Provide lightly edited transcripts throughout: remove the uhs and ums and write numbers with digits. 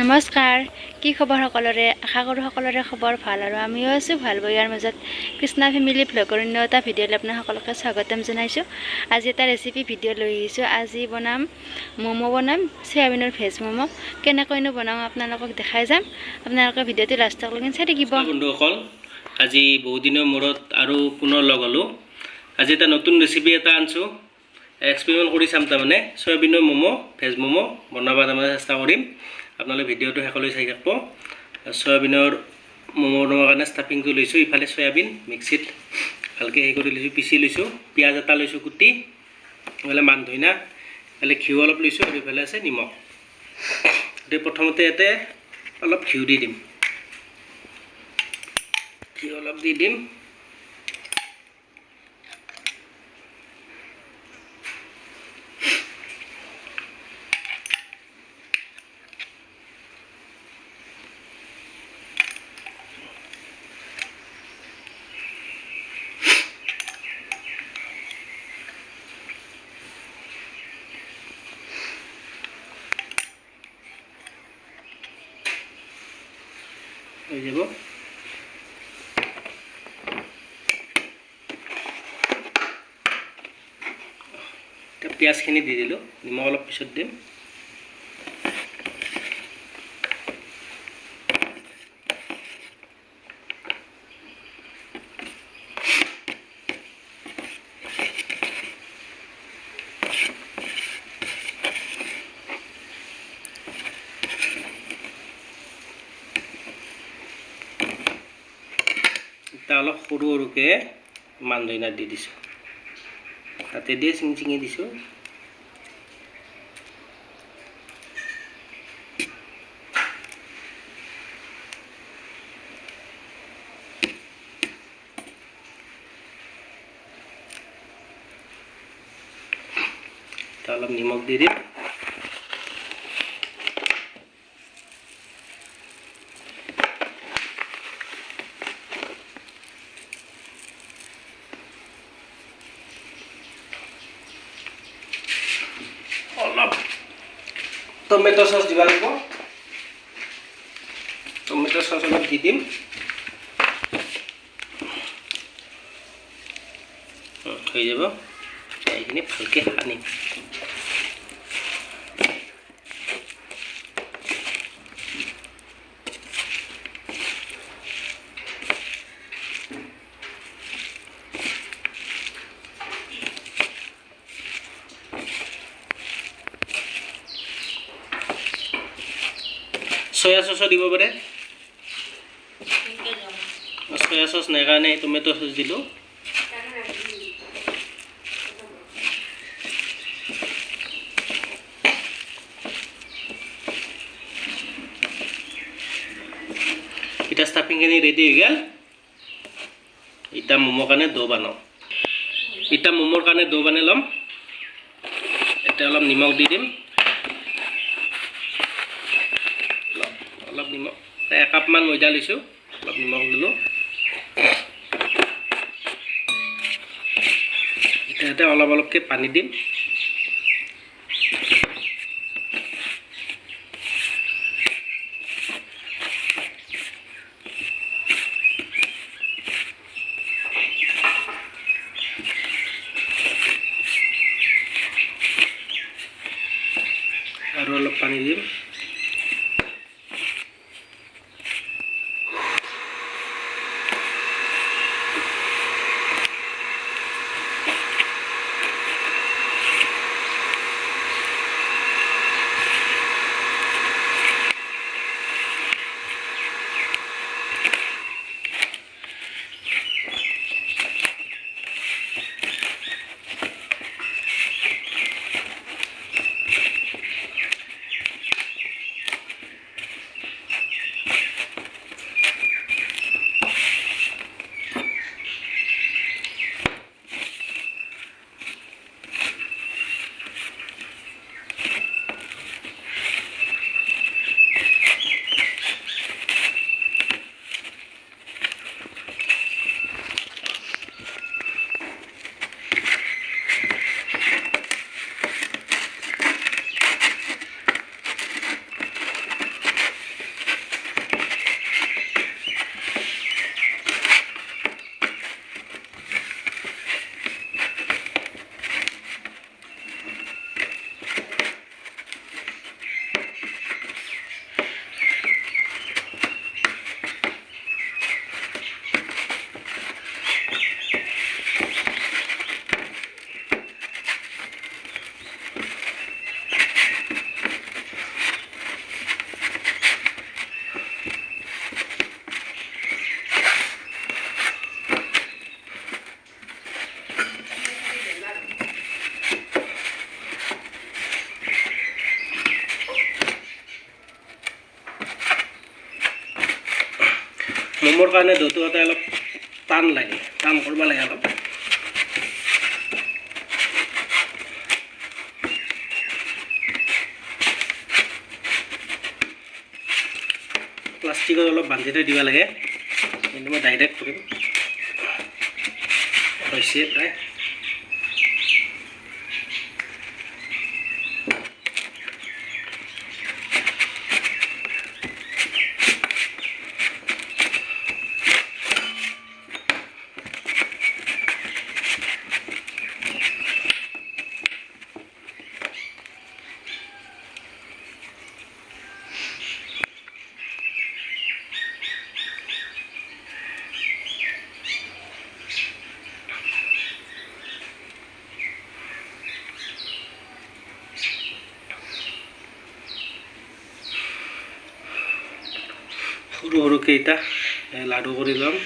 নমস্কাৰ কি খবৰ সকলোৰে আশা কৰোঁ সকলোৰে খবৰ ভাল আৰু আমিও আছোঁ ভাল বয়াৰ মাজত কৃষ্ণা ফেমিলি ব্লগৰ অন্য এটা ভিডিঅ'লৈ আপোনাক সকলোকে স্বাগতম জনাইছোঁ। আজি এটা ৰেচিপি ভিডিঅ' লৈ আহিছোঁ। আজি বনাম ম'ম' বনাম চয়াবিনৰ ভেজ ম'ম' কেনেকৈনো বনাওঁ আপোনালোকক দেখাই যাম। আপোনালোকে ভিডিঅ'টো লাষ্টলৈকে চাই থাকিব। বন্ধুসকল আজি বহুত দিনৰ মূৰত আৰু পুনৰ লগ হ'লোঁ। আজি এটা নতুন ৰেচিপি এটা আনিছোঁ। এক্সপেৰিমেণ্ট কৰি চাম তাৰমানে চয়াবিনৰ ম'ম' ভেজ ম'ম' বনাব তাৰমানে চেষ্টা কৰিম। আপোনালোকে ভিডিঅ'টো শেষলৈ চাই থাকিব। চয়াবিনৰ ম'ম' বনোৱাৰ কাৰণে ষ্টাফিংটো লৈছোঁ। ইফালে চয়াবিন মিক্সিত ভালকৈ কৰি লৈছোঁ, পিচি লৈছোঁ। পিঁয়াজ এটা লৈছোঁ কুটি, ইফালে মান ধনিয়া, ইফালে ঘিউ অলপ লৈছোঁ আৰু ইফালে আছে নিমখ। গতিকে প্ৰথমতে ইয়াতে অলপ ঘিউ দি দিম। ঘিউ অলপ দি দিম। হৈ যাব। এতিয়া পিঁয়াজখিনি দি দিলোঁ, নিমখ অলপ পিছত দিম। এতিয়া অলপ সৰু সৰুকৈ মান ধনিয়া দি দিছোঁ, তাতে দিয়ে চিঙি দিছোঁ। এতিয়া অলপ নিমখ দি দিম। অলপ টমেটো চচ দিব লাগিব। টমেটো চচ অলপ দি দিম। হৈ যাব। এইখিনি ভালকৈ সানিম। চয়া চচো দিব পাৰে। চয়া চচ নাই কাৰণে টমেটো চচ দিলোঁ। এতিয়া ষ্টাফিংখিনি ৰেডি হৈ গ'ল। এতিয়া ম'মৰ কাৰণে ডো বনাওঁ। এতিয়া ম'মৰ কাৰণে ডো বনাই ল'ম। এতিয়া অলপ নিমখ দি দিম। অলপ নিমখ, একাপমান ময়দা লৈছোঁ, অলপ নিমখ দিলোঁ। এতিয়া ইয়াতে অলপ অলপকৈ পানী দিম। আৰু অলপ পানী দিম। ম'মৰ কাৰণে ডোটো এটা অলপ টান লাগে, টান কৰিব লাগে অলপ। প্লাষ্টিকত অলপ বান্ধি থৈ দিব লাগে, কিন্তু মই ডাইৰেক্ট কৰিম। হৈছে প্ৰায়। সৰু সৰুকৈ এতিয়া লাডু কৰি ল'ম।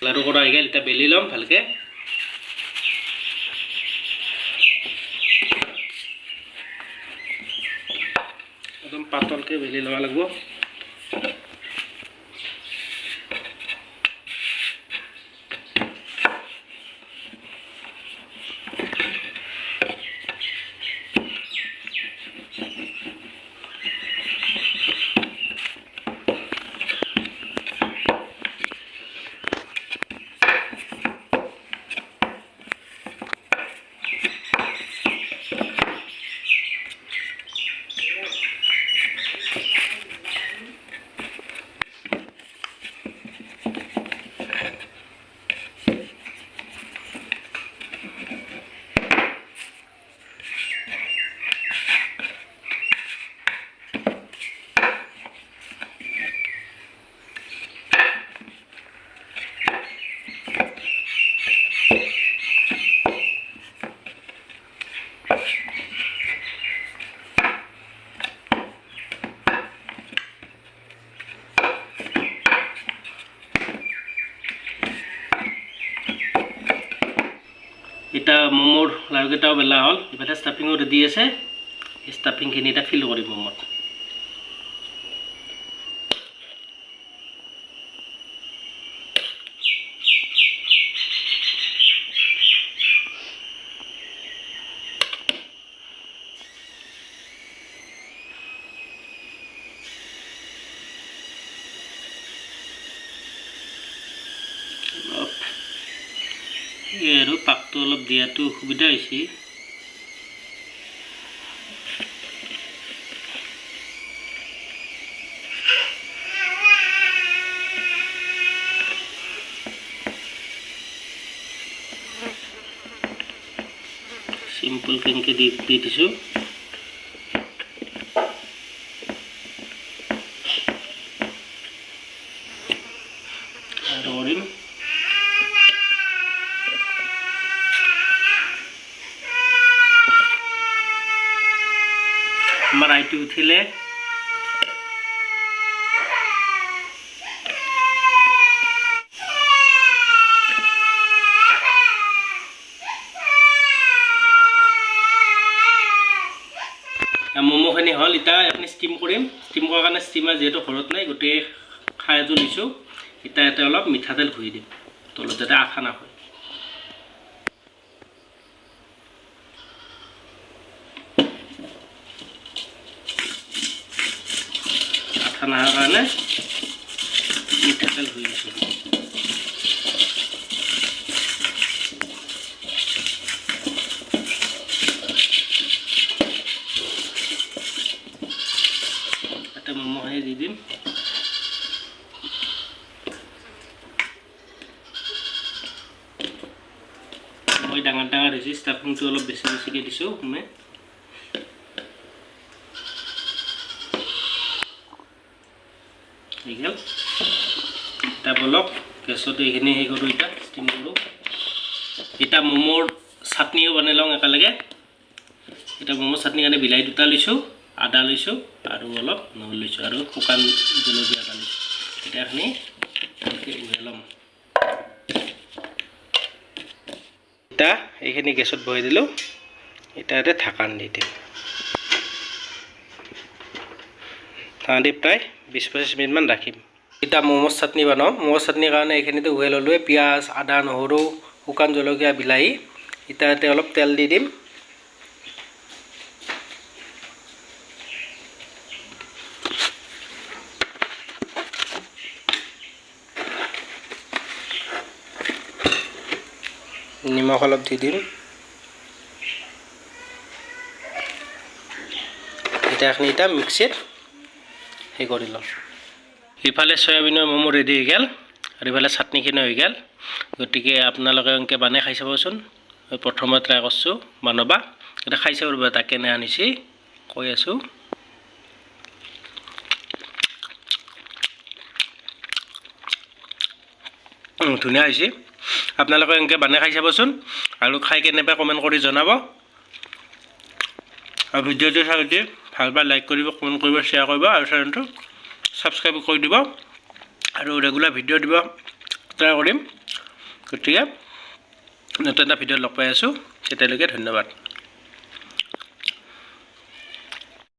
লাডু কৰা হৈ গ'ল, এতিয়া বেলি ল'ম ভালকৈ। একদম পাতলকৈ বেলি ল'ব লাগিব। এটা মোমোর লাড়ুকেইটাও বেলা হল, ইফালে স্টাফিংও রেডি আছে। স্টাফিংখিনি এটা ফিল কৰিম মোমোত। আৰু পাকটো অলপ দিয়াটো অসুবিধা হৈছে। সিম্পল কেনেকৈ দি দিছোঁ। আৰু কৰিম আমাৰ আইটো উঠিলে মোমোখিনি হ'ল। এতিয়া আপুনি ষ্টিম কৰিম। ষ্টিম কৰাৰ কাৰণে ষ্টিমাৰ যিহেতু ঘৰত নাই, গোটেই খাৰটো দিছোঁ। এতিয়া ইয়াতে অলপ মিঠাতেল ঘঁহি দিম তলত, যাতে আঠা নাপায়। নাহাৰ কাৰণে মিঠাতেল হৈ গৈছোঁ এটা ম'ম' আহি দি দিম মই ডাঙৰ ডাঙৰ দিছোঁ ষ্টাফিংটো অলপ বেছি বেছিকৈ দিছোঁ মই হৈ গ'ল এটা বলক গেছতে এইখিনি হেৰি কৰোঁ এতিয়া ষ্টিম কৰোঁ এতিয়া ম'মৰ চাটনিও বনাই লওঁ একেলগে এতিয়া ম'মৰ চাটনি কাৰণে বিলাহী দুটা লৈছোঁ আদা লৈছোঁ আৰু অলপ নহৰু লৈছোঁ আৰু শুকান জলকীয়া এটা লৈছোঁ এতিয়া এইখিনি উহাই ল'ম এতিয়া এইখিনি গেছত বহাই দিলোঁ এতিয়া ইয়াতে ঢাকন দি দিম ঢাকন দি প্ৰায় 20-25 মিনিটমান ৰাখিম এতিয়া ম'মৰ চাটনি বনাওঁ ম'মৰ চাটনিৰ কাৰণে এইখিনিতে উহাই ল'লোঁ পিঁয়াজ আদা নহৰু শুকান জলকীয়া বিলাহী এতিয়া ইয়াতে অলপ তেল দি দিম নিমখ অলপ দি দিম এতিয়া মিক্সিত হেৰি কৰি লওঁ ইফালে চয়াবিনৰ ম'ম' ৰেডি হৈ গ'ল আৰু ইফালে চাটনিখিনি হৈ গ'ল গতিকে আপোনালোকে এনেকৈ বনাই খাই চাবচোন মই প্ৰথমে ট্ৰাই কৰিছোঁ বনাবা এতিয়া খাই চাব ৰ'বা তাক কেনে আনিছে কৈ আছোঁ ধুনীয়া হৈছে আপোনালোকে এনেকৈ বনাই খাই চাবচোন আৰু খাই কেনেবা কমেণ্ট কৰি জনাব আৰু ভিডিঅ'টো চাই যদি ভাল পাই লাইক কৰিব কমেণ্ট কৰিব শ্বেয়াৰ কৰিব আৰু চেনেলটো ছাবস্ক্ৰাইব কৰি দিব আৰু ৰেগুলাৰ ভিডিঅ' দিব ট্ৰাই কৰিম গতিকে নতুন এটা ভিডিঅ'ত লগ পাই আছোঁ তেতিয়ালৈকে ধন্যবাদ